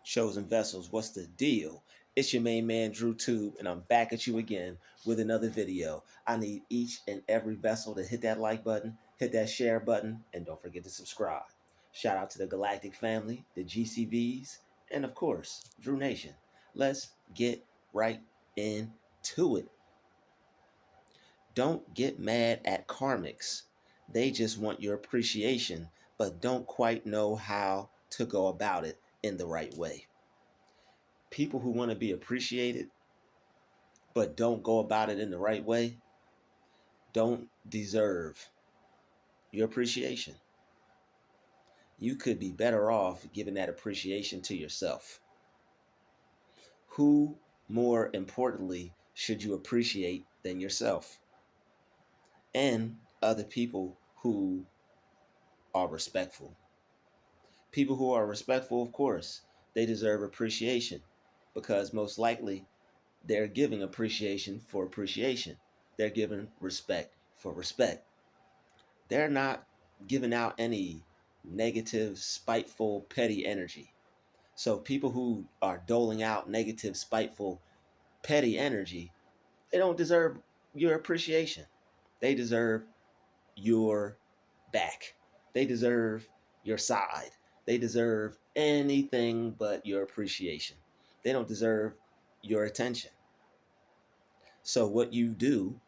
Chosen vessels, what's the deal? It's your main man, Druuill, and I'm back at you again with another video. I need each and every vessel to hit that like button, hit that share button, and don't forget to subscribe. Shout out to the Galactic family, the GCVs, and of course, Drew Nation. Let's get right into it. Don't get mad at Karmics. They just want your appreciation, but don't quite know how to go about it in the right way. People who want to be appreciated but don't go about it in the right way don't deserve your appreciation. You could be better off giving that appreciation to yourself. Who, more importantly, should you appreciate than yourself? And other people who are respectful. People who are respectful, of course, they deserve appreciation because most likely they're giving appreciation for appreciation. They're giving respect for respect. They're not giving out any negative, spiteful, petty energy. So people who are doling out negative, spiteful, petty energy, they don't deserve your appreciation. They deserve your back. They deserve your side. They deserve anything but your appreciation. They don't deserve your attention. So what you do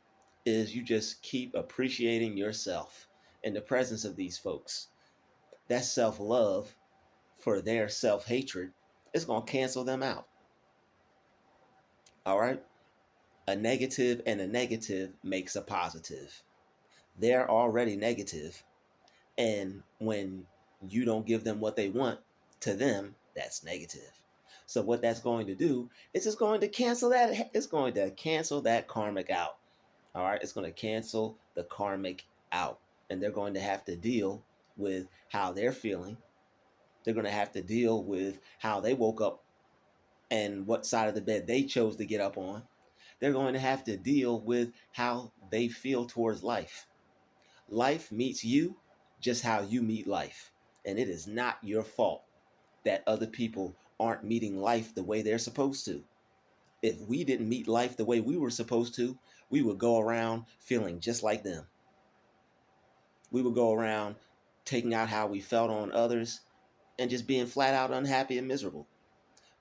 is you just keep appreciating yourself in the presence of these folks. That self-love for their self-hatred is going to cancel them out. All right? A negative and a negative makes a positive. They're already negative, and when you don't give them what they want, to them, that's negative. So what that's going to do is it's going to cancel that. It's going to cancel that karmic out. All right, it's going to cancel the karmic out, and they're going to have to deal with how they're feeling. They're going to have to deal with how they woke up and what side of the bed they chose to get up on. They're going to have to deal with how they feel towards life. Life meets you just how you meet life, and it is not your fault that other people aren't meeting life the way they're supposed to. If we didn't meet life the way we were supposed to, we would go around feeling just like them. We would go around taking out how we felt on others and just being flat out unhappy and miserable.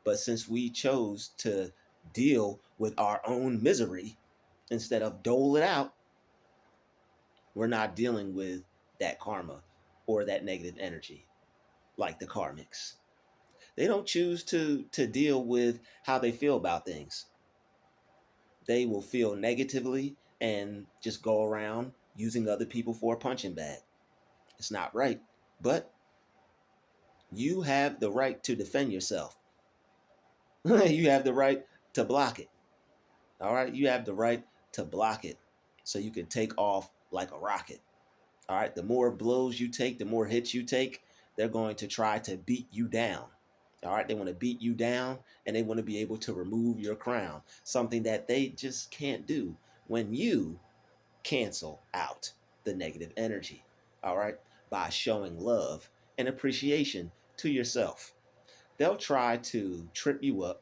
But since we chose to deal with our own misery instead of dole it out, we're not dealing with that karma or that negative energy like the karmics. They don't choose to deal with how they feel about things. They will feel negatively and just go around using other people for a punching bag. It's not right. But you have the right to defend yourself. You have the right to block it. All right? You have the right to block it so you can take off like a rocket. All right? The more blows you take, the more hits you take, they're going to try to beat you down. All right? They want to beat you down, and they want to be able to remove your crown, something that they just can't do when you cancel out the negative energy. All right? By showing love and appreciation to yourself. They'll try to trip you up.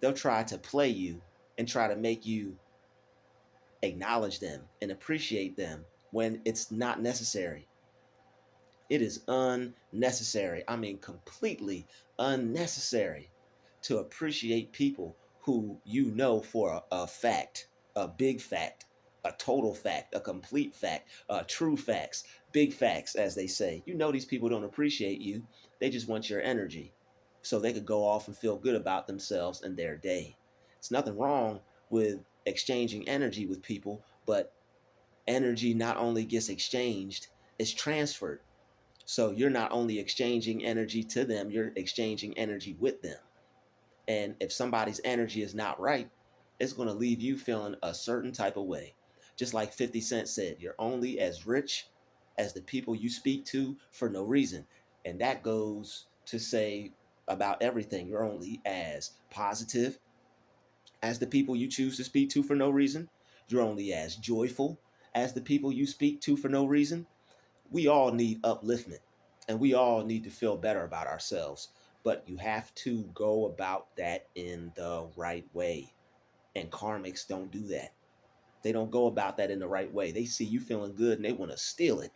They'll try to play you and try to make you acknowledge them and appreciate them when it's not necessary. It is unnecessary. I mean, completely unnecessary to appreciate people who you know for a fact, a big fact, a total fact, a complete fact, true facts, big facts, as they say. You know these people don't appreciate you. They just want your energy so they could go off and feel good about themselves and their day. It's nothing wrong with exchanging energy with people, but energy not only gets exchanged, it's transferred. So you're not only exchanging energy to them, you're exchanging energy with them. And if somebody's energy is not right, it's going to leave you feeling a certain type of way. Just like 50 Cent said, you're only as rich as the people you speak to for no reason. And that goes to say about everything. You're only as positive as the people you choose to speak to for no reason. You're only as joyful as the people you speak to for no reason. We all need upliftment, and we all need to feel better about ourselves. But you have to go about that in the right way. And karmics don't do that. They don't go about that in the right way. They see you feeling good and they want to steal it.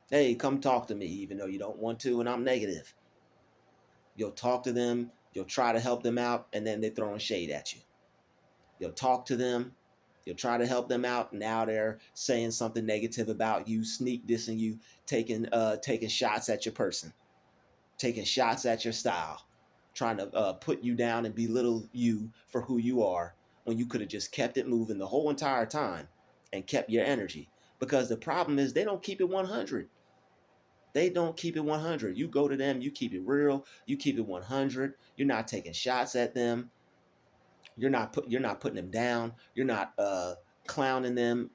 Hey, come talk to me, even though you don't want to, and I'm negative. You'll talk to them, you'll try to help them out, and then they're throwing shade at you. You'll talk to them, you'll try to help them out. Now they're saying something negative about you, sneak dissing you, taking shots at your person, taking shots at your style, trying to put you down and belittle you for who you are when you could have just kept it moving the whole entire time and kept your energy. Because the problem is they don't keep it 100. They don't keep it 100. You go to them, you keep it real, you keep it 100. You're not taking shots at them. You're not putting them down. You're not clowning them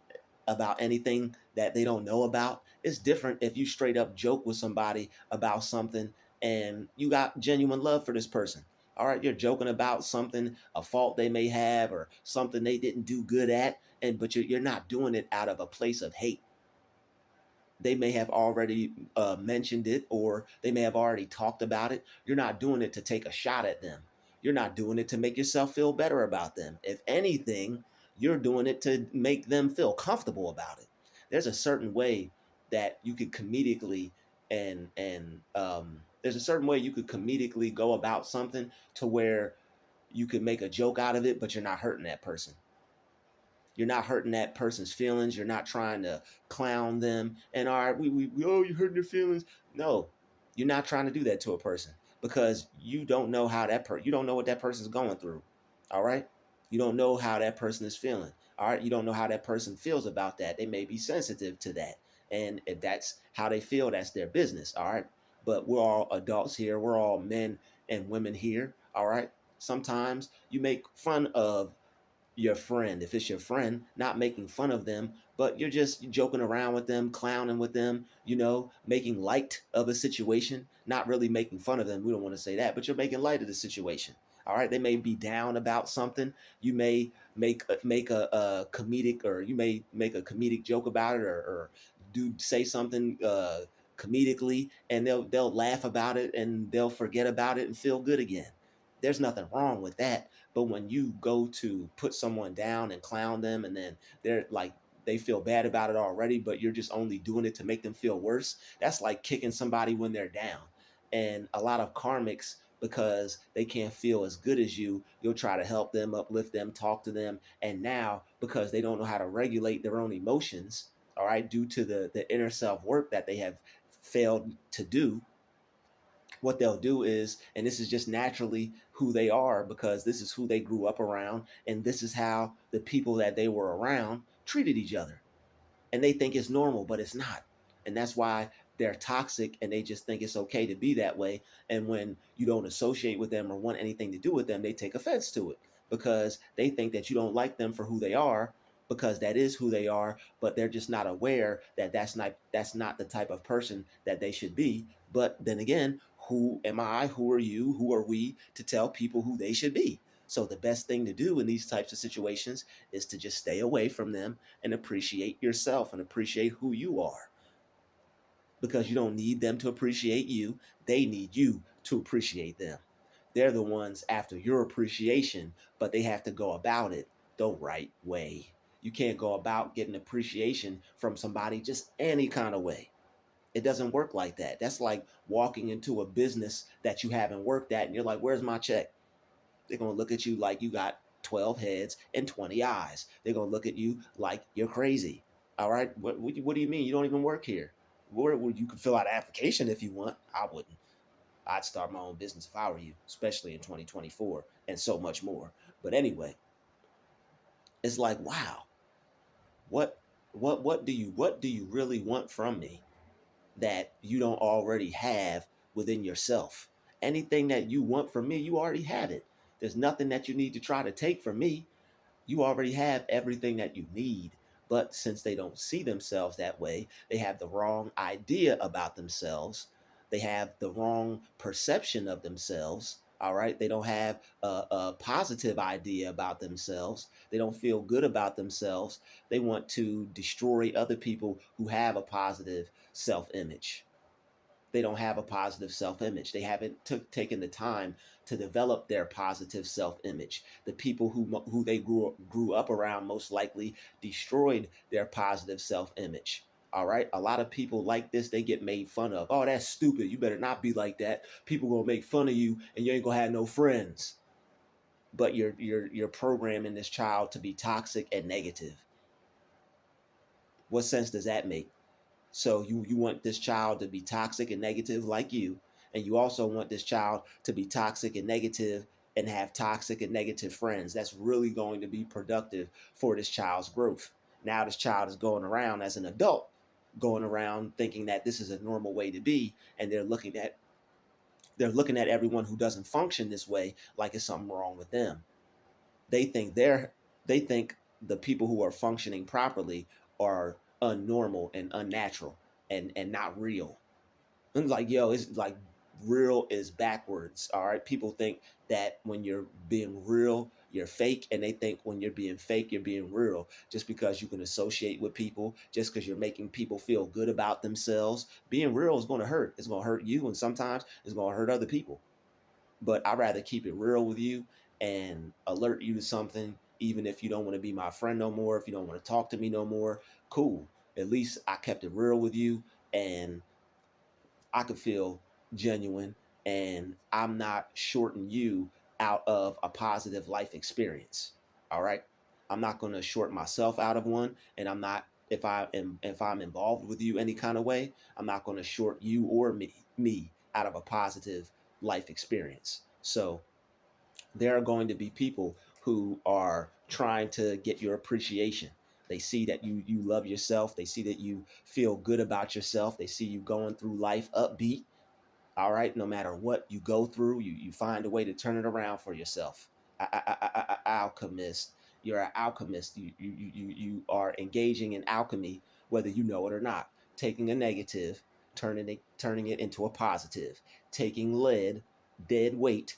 about anything that they don't know about. It's different if you straight up joke with somebody about something and you got genuine love for this person. All right, you're joking about something, a fault they may have, or something they didn't do good at, and but you're not doing it out of a place of hate. They may have already mentioned it, or they may have already talked about it. You're not doing it to take a shot at them. You're not doing it to make yourself feel better about them. If anything, you're doing it to make them feel comfortable about it. There's a certain way that you could comedically and there's a certain way you could comedically go about something to where you could make a joke out of it, but you're not hurting that person. You're not hurting that person's feelings. You're not trying to clown them. And all right, oh, you're hurting their feelings. No, you're not trying to do that to a person because you don't know how you don't know what that person's going through. All right. You don't know how that person is feeling. All right. You don't know how that person feels about that. They may be sensitive to that. And if that's how they feel, that's their business. All right. But we're all adults here. We're all men and women here. All right. Sometimes you make fun of your friend, if it's your friend, not making fun of them, but you're just joking around with them, clowning with them, making light of a situation, not really making fun of them. We don't want to say that, but you're making light of the situation. All right, they may be down about something. You may make a comedic, or you may make a comedic joke about it, or do say something comedically, and they'll laugh about it and they'll forget about it and feel good again. There's nothing wrong with that. But when you go to put someone down and clown them, and then they're like, they feel bad about it already, but you're just only doing it to make them feel worse. That's like kicking somebody when they're down. And a lot of karmics, because they can't feel as good as you'll try to help them, uplift them, talk to them. And now, because they don't know how to regulate their own emotions, all right, due to the inner self work that they have failed to do, what they'll do is, and this is just naturally who they are because this is who they grew up around, and this is how the people that they were around treated each other. And they think it's normal, but it's not. And that's why they're toxic and they just think it's okay to be that way. And when you don't associate with them or want anything to do with them, they take offense to it because they think that you don't like them for who they are, because that is who they are, but they're just not aware that that's not the type of person that they should be. But then again, who am I, who are you, who are we to tell people who they should be? So the best thing to do in these types of situations is to just stay away from them and appreciate yourself and appreciate who you are, because you don't need them to appreciate you. They need you to appreciate them. They're the ones after your appreciation, but they have to go about it the right way. You can't go about getting appreciation from somebody just any kind of way. It doesn't work like that. That's like walking into a business that you haven't worked at and you're like, where's my check? They're going to look at you like you got 12 heads and 20 eyes. They're going to look at you like you're crazy. All right. What do you mean? You don't even work here. Where you can fill out an application if you want. I wouldn't. I'd start my own business if I were you, especially in 2024 and so much more. But anyway, it's like, wow, what what do you really want from me that you don't already have within yourself? Anything that you want from me, you already have it. There's nothing that you need to try to take from me. You already have everything that you need. But since they don't see themselves that way, they have the wrong idea about themselves. They have the wrong perception of themselves. All right. They don't have a positive idea about themselves. They don't feel good about themselves. They want to destroy other people who have a positive self image. They don't have a positive self-image. They haven't taken the time to develop their positive self-image. The people who they grew up around most likely destroyed their positive self-image. All right, a lot of people like this, they get made fun of. Oh, that's stupid. You better not be like that. People gonna make fun of you, and you ain't gonna have no friends. But you're programming this child to be toxic and negative. What sense does that make? So you want this child to be toxic and negative like you, and you also want this child to be toxic and negative and have toxic and negative friends. That's really going to be productive for this child's growth. Now this child is going around as an adult, going around thinking that this is a normal way to be, and they're looking at everyone who doesn't function this way like it's something wrong with them. They think the people who are functioning properly are unnormal and unnatural and not real. And like, yo, it's like real is backwards. All right. People think that when you're being real, you're fake, and they think when you're being fake, you're being real. Just because you can associate with people, just because you're making people feel good about themselves, being real is going to hurt. It's going to hurt you, and sometimes it's going to hurt other people. But I'd rather keep it real with you and alert you to something, even if you don't want to be my friend no more, if you don't want to talk to me no more. Cool. At least I kept it real with you, and I could feel genuine, and I'm not shorting you out of a positive life experience. All right. I'm not going to short myself out of one, and I'm not, if I'm involved with you any kind of way, I'm not going to short you or me out of a positive life experience. So there are going to be people who are trying to get your appreciation. They see that you love yourself. They see that you feel good about yourself. They see you going through life upbeat. All right, no matter what you go through, you find a way to turn it around for yourself. Alchemist, you're an alchemist. You are engaging in alchemy, whether you know it or not. Taking a negative, turning it into a positive. Taking lead, dead weight,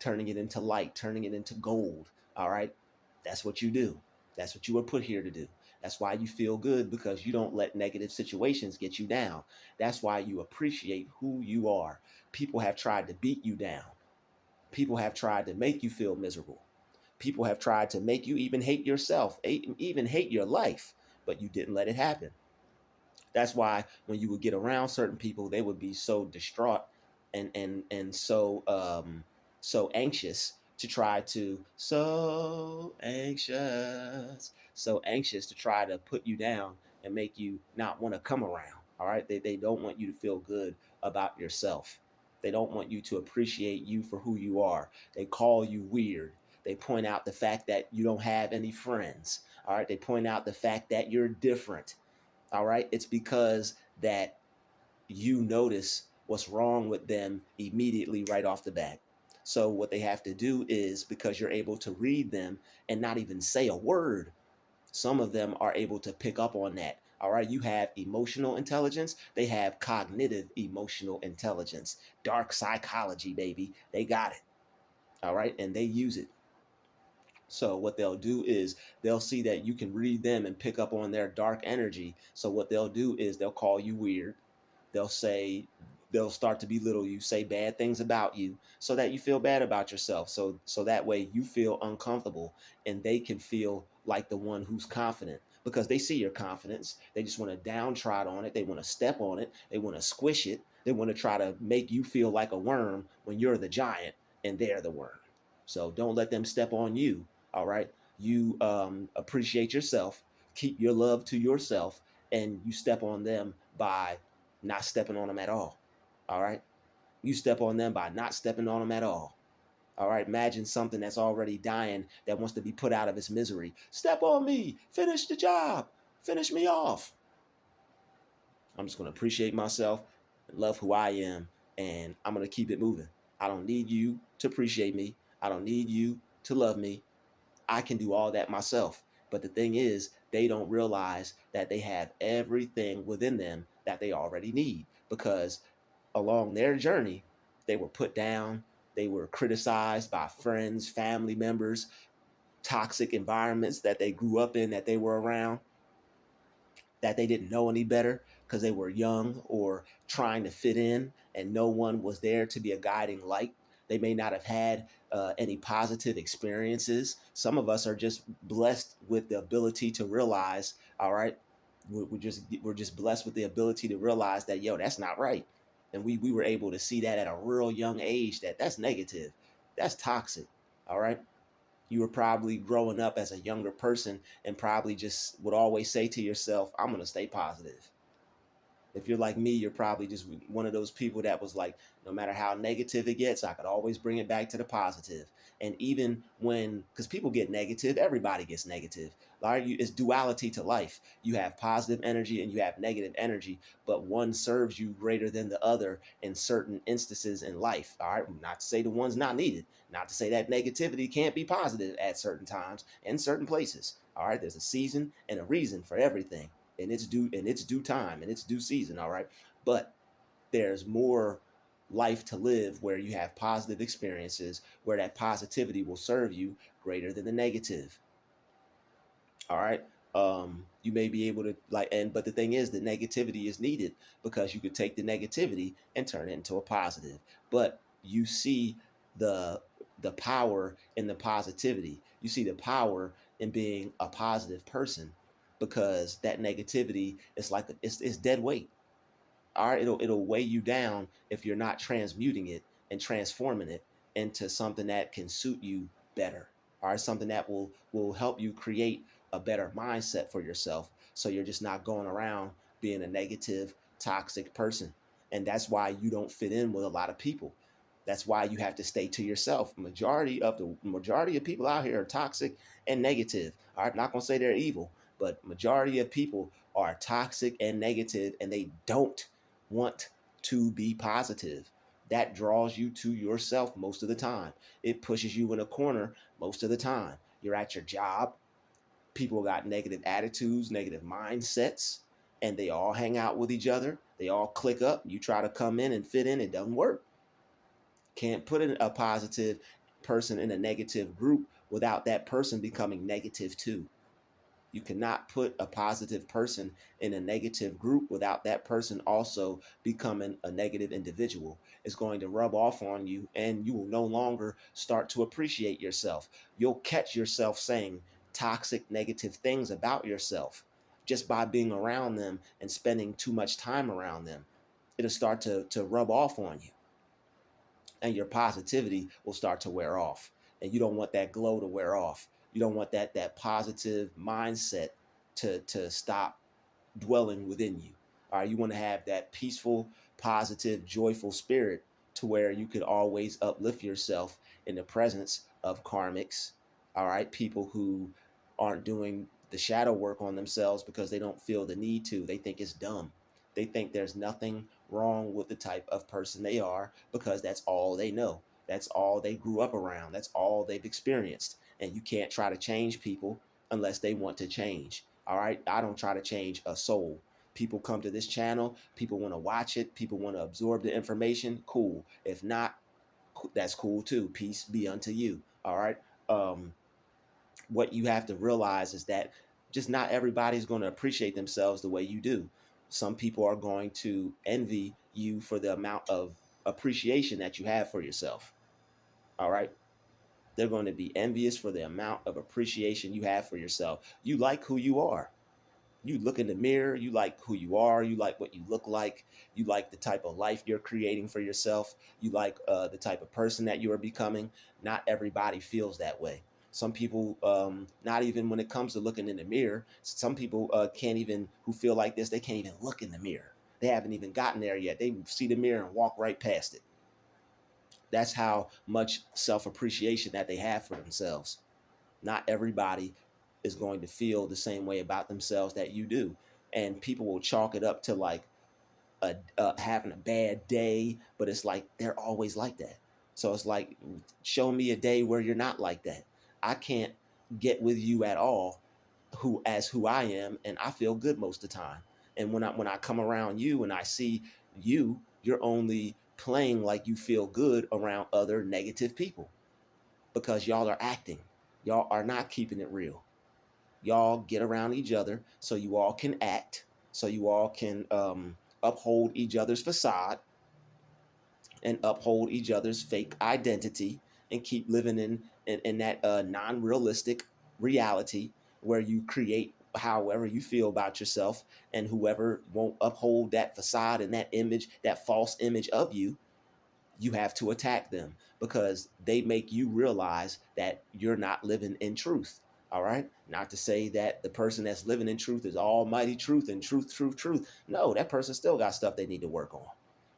turning it into light, turning it into gold. All right. That's what you do. That's what you were put here to do. That's why you feel good, because you don't let negative situations get you down. That's why you appreciate who you are. People have tried to beat you down. People have tried to make you feel miserable. People have tried to make you even hate yourself, even hate your life, but you didn't let it happen. That's why when you would get around certain people, they would be so distraught and so anxious to try to so anxious to try to put you down and make you not want to come around. All right. They don't want you to feel good about yourself. They don't want you to appreciate you for who you are. They call you weird. They point out the fact that you don't have any friends. All right. They point out the fact that you're different. All right. It's because that you notice what's wrong with them immediately right off the bat. So what they have to do is, because you're able to read them and not even say a word, some of them are able to pick up on that. All right. You have emotional intelligence. They have cognitive emotional intelligence. Dark psychology, baby. They got it. All right. And they use it. So what they'll do is they'll see that you can read them and pick up on their dark energy. So what they'll do is they'll call you weird. They'll say, they'll start to belittle you, say bad things about you, so that you feel bad about yourself. So that way you feel uncomfortable, and they can feel like the one who's confident, because they see your confidence. They just want to downtrod on it. They want to step on it. They want to squish it. They want to try to make you feel like a worm when you're the giant and they're the worm. So don't let them step on you. All right. You appreciate yourself, keep your love to yourself, and you step on them by not stepping on them at all. All right. You step on them by not stepping on them at all. All right. Imagine something that's already dying that wants to be put out of its misery. Step on me. Finish the job. Finish me off. I'm just going to appreciate myself and love who I am. And I'm going to keep it moving. I don't need you to appreciate me. I don't need you to love me. I can do all that myself. But the thing is, they don't realize that they have everything within them that they already need, because along their journey, they were put down, they were criticized by friends, family members, toxic environments that they grew up in, that they were around, that they didn't know any better. because they were young or trying to fit in and no one was there to be a guiding light. They may not have had any positive experiences. Some of us are just blessed with the ability to realize, all right, we're just blessed with the ability to realize that, yo, that's not right. And we were able to see that at a real young age, that that's negative, that's toxic. All right, you were probably growing up as a younger person and probably just would always say to yourself, I'm going to stay positive. If you're like me, you're probably just one of those people that was like, no matter how negative it gets, I could always bring it back to the positive. And even when, because people get negative, everybody gets negative. Like, it's duality to life. You have positive energy and you have negative energy, but one serves you greater than the other in certain instances in life. All right, not to say the one's not needed, not to say that negativity can't be positive at certain times in certain places. All right, there's a season and a reason for everything, and it's due time and it's due season. All right, but there's more life to live where you have positive experiences, where that positivity will serve you greater than the negative. All right, you may be able to like, and but the thing is, the negativity is needed because you could take the negativity and turn it into a positive. But you see the the power in the positivity. You see the power in being a positive person, because that negativity is like it's dead weight. All right, it'll weigh you down if you're not transmuting it and transforming it into something that can suit you better. All right, something that will help you create a better mindset for yourself, so you're just not going around being a negative, toxic person. And that's why you don't fit in with a lot of people. That's why you have to stay to yourself. Majority of people out here are toxic and negative. All right, I'm not gonna say they're evil, but majority of people are toxic and negative, and they don't want to be positive. That draws you to yourself most of the time. It pushes you in a corner most of the time. You're at your job, people got negative attitudes, negative mindsets, and they all hang out with each other. They all click up. You try to come in and fit in, it doesn't work. Can't put in a positive person in a negative group without that person becoming negative too. You cannot put a positive person in a negative group without that person also becoming a negative individual. It's going to rub off on you, and you will no longer start to appreciate yourself. You'll catch yourself saying toxic, negative things about yourself just by being around them and spending too much time around them. It'll start to rub off on you, and your positivity will start to wear off. And you don't want that glow to wear off. You don't want that positive mindset to stop dwelling within you. All right, you want to have that peaceful, positive, joyful spirit to where you could always uplift yourself in the presence of karmics. All right, people who aren't doing the shadow work on themselves because they don't feel the need to. They think it's dumb. They think there's nothing wrong with the type of person they are because that's all they know. That's all they grew up around. That's all they've experienced. And you can't try to change people unless they want to change. All right. I don't try to change a soul. People come to this channel, people want to watch it, people want to absorb the information. Cool. If not, that's cool too. Peace be unto you. All right. What you have to realize is that just not everybody's going to appreciate themselves the way you do. Some people are going to envy you for the amount of appreciation that you have for yourself. All right. They're going to be envious for the amount of appreciation you have for yourself. You like who you are. You look in the mirror, you like who you are, you like what you look like, you like the type of life you're creating for yourself, you like the type of person that you are becoming. Not everybody feels that way. Some people, not even when it comes to looking in the mirror, some people can't even, who feel like this, they can't even look in the mirror. They haven't even gotten there yet. They see the mirror and walk right past it. That's how much self-appreciation that they have for themselves. Not everybody is going to feel the same way about themselves that you do. And people will chalk it up to like having a bad day, but it's like they're always like that. So it's like, show me a day where you're not like that. I can't get with you at all who I am, and I feel good most of the time. And when I come around you and I see you, you're only playing like you feel good around other negative people, because y'all are acting. Y'all are not keeping it real. Y'all get around each other so you all can act, so you all can uphold each other's facade and uphold each other's fake identity and keep living in that non-realistic reality where you create however you feel about yourself, and whoever won't uphold that facade and that image, that false image of you, you have to attack them because they make you realize that you're not living in truth. All right. Not to say that the person that's living in truth is almighty truth and truth, truth, truth. No, that person still got stuff they need to work on.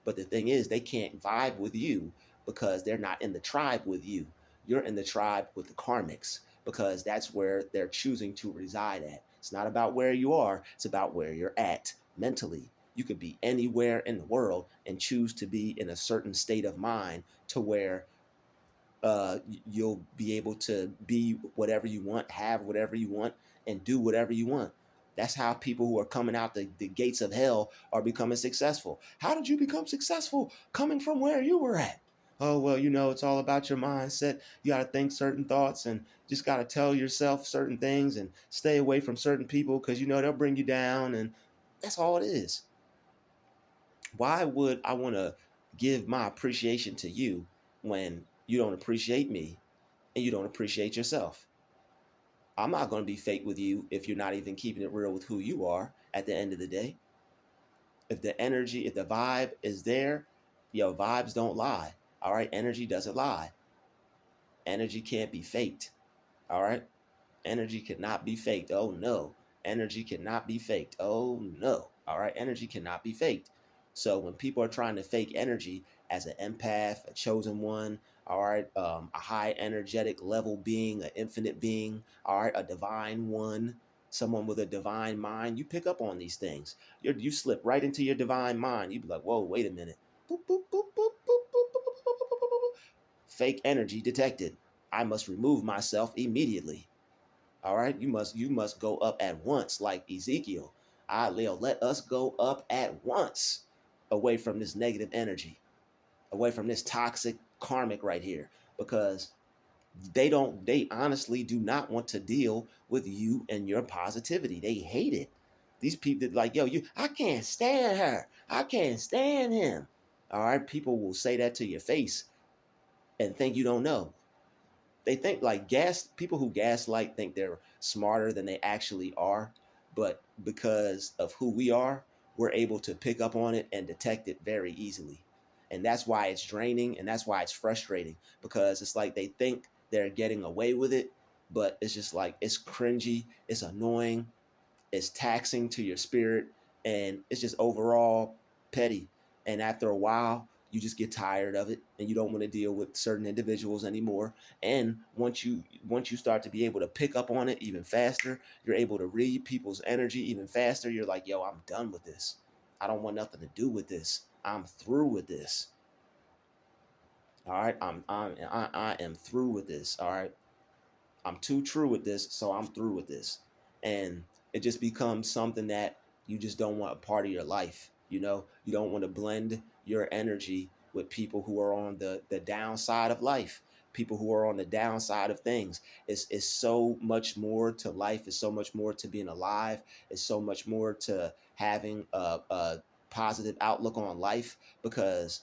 But the thing is, they can't vibe with you because they're not in the tribe with you. You're in the tribe with the karmics because that's where they're choosing to reside at. It's not about where you are, it's about where you're at mentally. You could be anywhere in the world and choose to be in a certain state of mind to where you'll be able to be whatever you want, have whatever you want, and do whatever you want. That's how people who are coming out the gates of hell are becoming successful. How did you become successful coming from where you were at? Oh, well, it's all about your mindset. You got to think certain thoughts and just got to tell yourself certain things and stay away from certain people because they'll bring you down. And that's all it is. Why would I want to give my appreciation to you when you don't appreciate me and you don't appreciate yourself? I'm not going to be fake with you if you're not even keeping it real with who you are at the end of the day. If the energy, if the vibe is there, vibes don't lie. All right. Energy doesn't lie. Energy can't be faked. All right. Energy cannot be faked. Oh no. Energy cannot be faked. Oh no. All right. Energy cannot be faked. So when people are trying to fake energy as an empath, a chosen one, all right, a high energetic level being, an infinite being, all right, a divine one, someone with a divine mind, you pick up on these things. You slip right into your divine mind. You be like, whoa, wait a minute. Boop, boop, boop, boop, boop, boop, boop, boop, boop, boop, boop. Fake energy detected. I must remove myself immediately. All right, you must go up at once, like Ezekiel. Leo, let us go up at once away from this negative energy, away from this toxic karmic right here, because they honestly do not want to deal with you and your positivity. They hate it. These people like, I can't stand her. I can't stand him. All right, people will say that to your face and think you don't know. They think like people who gaslight think they're smarter than they actually are, but because of who we are, we're able to pick up on it and detect it very easily. And that's why it's draining and that's why it's frustrating, because it's like they think they're getting away with it, but it's just like it's cringy, it's annoying, it's taxing to your spirit, and it's just overall petty. And after a while, you just get tired of it and you don't want to deal with certain individuals anymore. And once you start to be able to pick up on it even faster, you're able to read people's energy even faster. You're like, I'm done with this. I don't want nothing to do with this. I'm through with this. All right. I am through with this. All right. I'm too true with this, so I'm through with this. And it just becomes something that you just don't want a part of your life. You don't want to blend your energy with people who are on the downside of life, people who are on the downside of things. It's so much more to life. It's so much more to being alive. It's so much more to having a positive outlook on life, because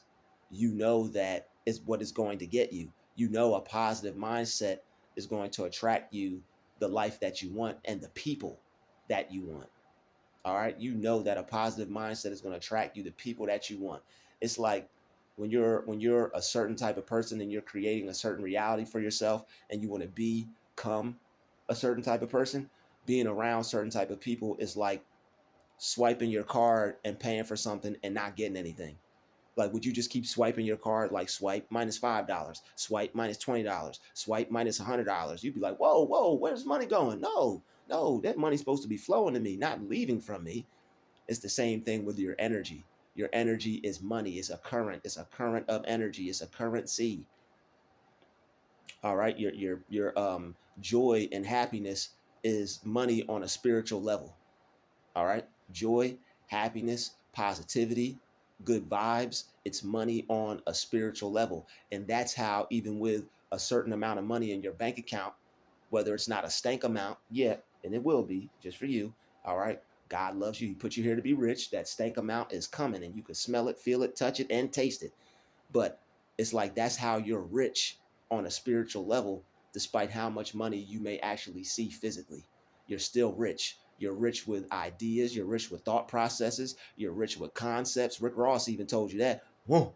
you know that is what is going to get you. A positive mindset is going to attract you the life that you want and the people that you want. All right. That a positive mindset is going to attract you the people that you want. It's like when you're a certain type of person and you're creating a certain reality for yourself and you want to become a certain type of person, being around certain type of people is like swiping your card and paying for something and not getting anything. Like, would you just keep swiping your card, like swipe minus $5, swipe minus $20, swipe minus $100? You'd be like, whoa, whoa, where's money going? No, no, that money's supposed to be flowing to me, not leaving from me. It's the same thing with your energy. Your energy is money. It's a current. It's a current of energy. It's a currency. All right. Your joy and happiness is money on a spiritual level. All right. Joy, happiness, positivity, good vibes. It's money on a spiritual level. And that's how, even with a certain amount of money in your bank account, whether it's not a stank amount yet, and it will be just for you, all right, God loves you. He put you here to be rich. That stank amount is coming, and you can smell it, feel it, touch it, and taste it. But it's like that's how you're rich on a spiritual level, despite how much money you may actually see physically. You're still rich. You're rich with ideas. You're rich with thought processes. You're rich with concepts. Rick Ross even told you that. Whoa,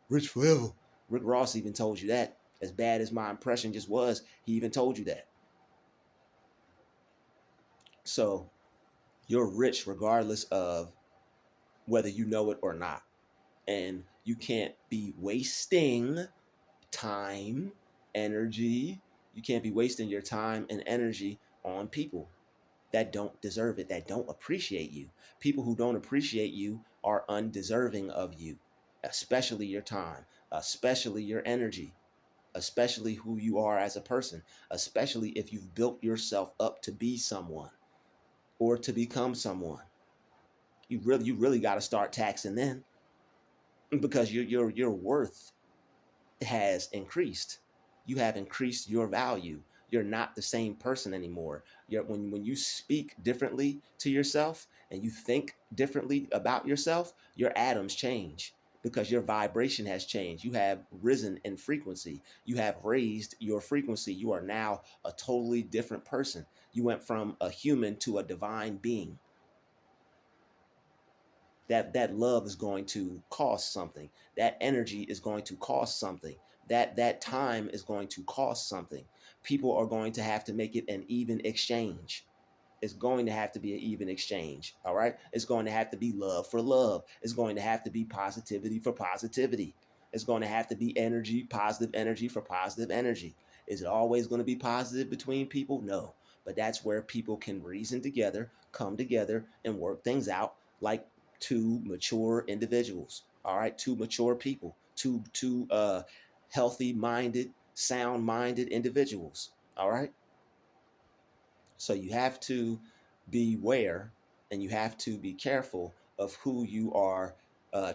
rich forever. Rick Ross even told you that. As bad as my impression just was, he even told you that. So you're rich regardless of whether you know it or not. And you can't be wasting time, energy. You can't be wasting your time and energy on people that don't deserve it, that don't appreciate you. People who don't appreciate you are undeserving of you, especially your time, especially your energy, especially who you are as a person, especially if you've built yourself up to be someone or to become someone. You really got to start taxing then, because your worth has increased. You have increased your value. You're not the same person anymore. When you speak differently to yourself and you think differently about yourself, your atoms change because your vibration has changed. You have risen in frequency. You have raised your frequency. You are now a totally different person. You went from a human to a divine being. That love is going to cost something. That energy is going to cost something. That time is going to cost something. People are going to have to make it an even exchange. It's going to have to be an even exchange. All right. It's going to have to be love for love. It's going to have to be positivity for positivity. It's going to have to be energy, positive energy for positive energy. Is it always going to be positive between people? No. But that's where people can reason together, come together, and work things out like two mature individuals. All right. Two mature people, two healthy minded, sound minded individuals. All right. So you have to beware and you have to be careful of who you are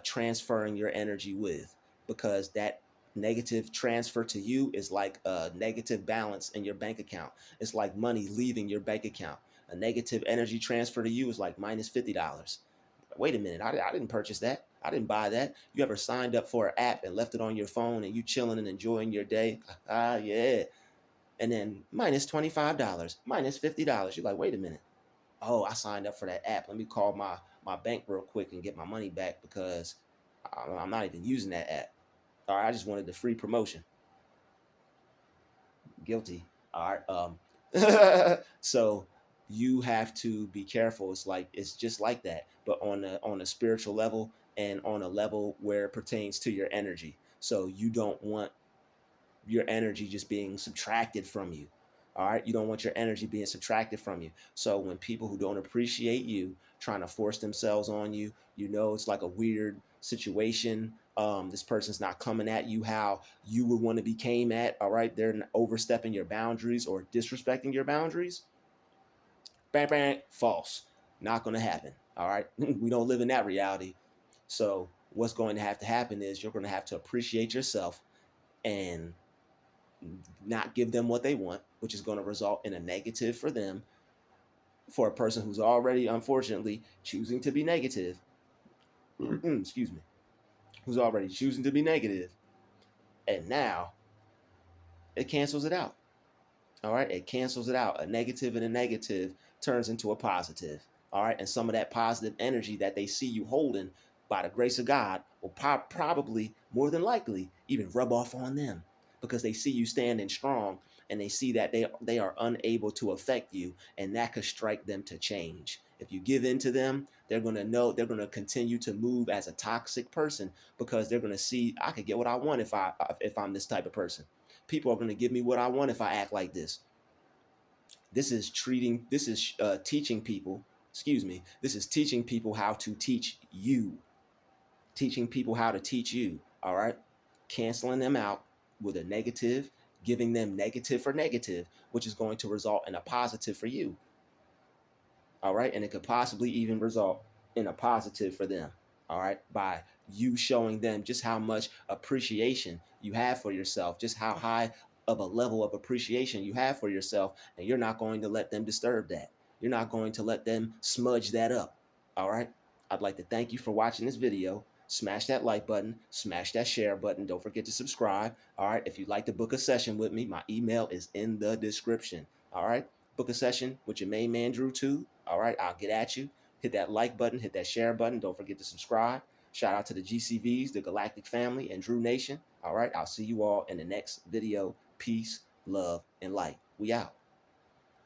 transferring your energy with, because that negative transfer to you is like a negative balance in your bank account. It's like money leaving your bank account. A negative energy transfer to you is like minus $50. Wait a minute, I didn't purchase that. I didn't buy that. You ever signed up for an app and left it on your phone and you chilling and enjoying your day? Ah, yeah, and then minus $25, minus $50. You're like, wait a minute. Oh, I signed up for that app. Let me call my bank real quick and get my money back because I'm not even using that app. All right, I just wanted the free promotion. Guilty. All right. So you have to be careful. It's just like that, but on a spiritual level and on a level where it pertains to your energy. So you don't want your energy just being subtracted from you. All right. You don't want your energy being subtracted from you. So when people who don't appreciate you trying to force themselves on you, it's like a weird situation. This person's not coming at you how you would want to be came at. All right. They're overstepping your boundaries or disrespecting your boundaries. Bang, bang, false. Not going to happen. All right. We don't live in that reality. So what's going to have to happen is you're going to have to appreciate yourself and not give them what they want, which is going to result in a negative for them, for a person who's already, unfortunately, choosing to be negative. Excuse me, who's already choosing to be negative, and now it cancels it out. All right, it cancels it out. A negative and a negative turns into a positive. All right, and some of that positive energy that they see you holding, by the grace of God, will probably, more than likely, even rub off on them, because they see you standing strong and they see that they are unable to affect you, and that could strike them to change. If you give in to them, they're going to know, they're going to continue to move as a toxic person, because they're going to see, I could get what I want if I'm this type of person. People are going to give me what I want if I act like this. This is teaching people, excuse me, this is teaching people how to teach you. Teaching people how to teach you. All right. Canceling them out with a negative, giving them negative for negative, which is going to result in a positive for you. All right. And it could possibly even result in a positive for them. All right. By you showing them just how much appreciation you have for yourself, just how high of a level of appreciation you have for yourself. And you're not going to let them disturb that. You're not going to let them smudge that up. All right. I'd like to thank you for watching this video. Smash that like button, smash that share button. Don't forget to subscribe. All right. If you'd like to book a session with me, my email is in the description. All right. Book a session with your main man, Drew, too. All right. I'll get at you. Hit that like button, hit that share button. Don't forget to subscribe. Shout out to the GCVs, the Galactic Family, and Drew Nation. All right. I'll see you all in the next video. Peace, love, and light. We out.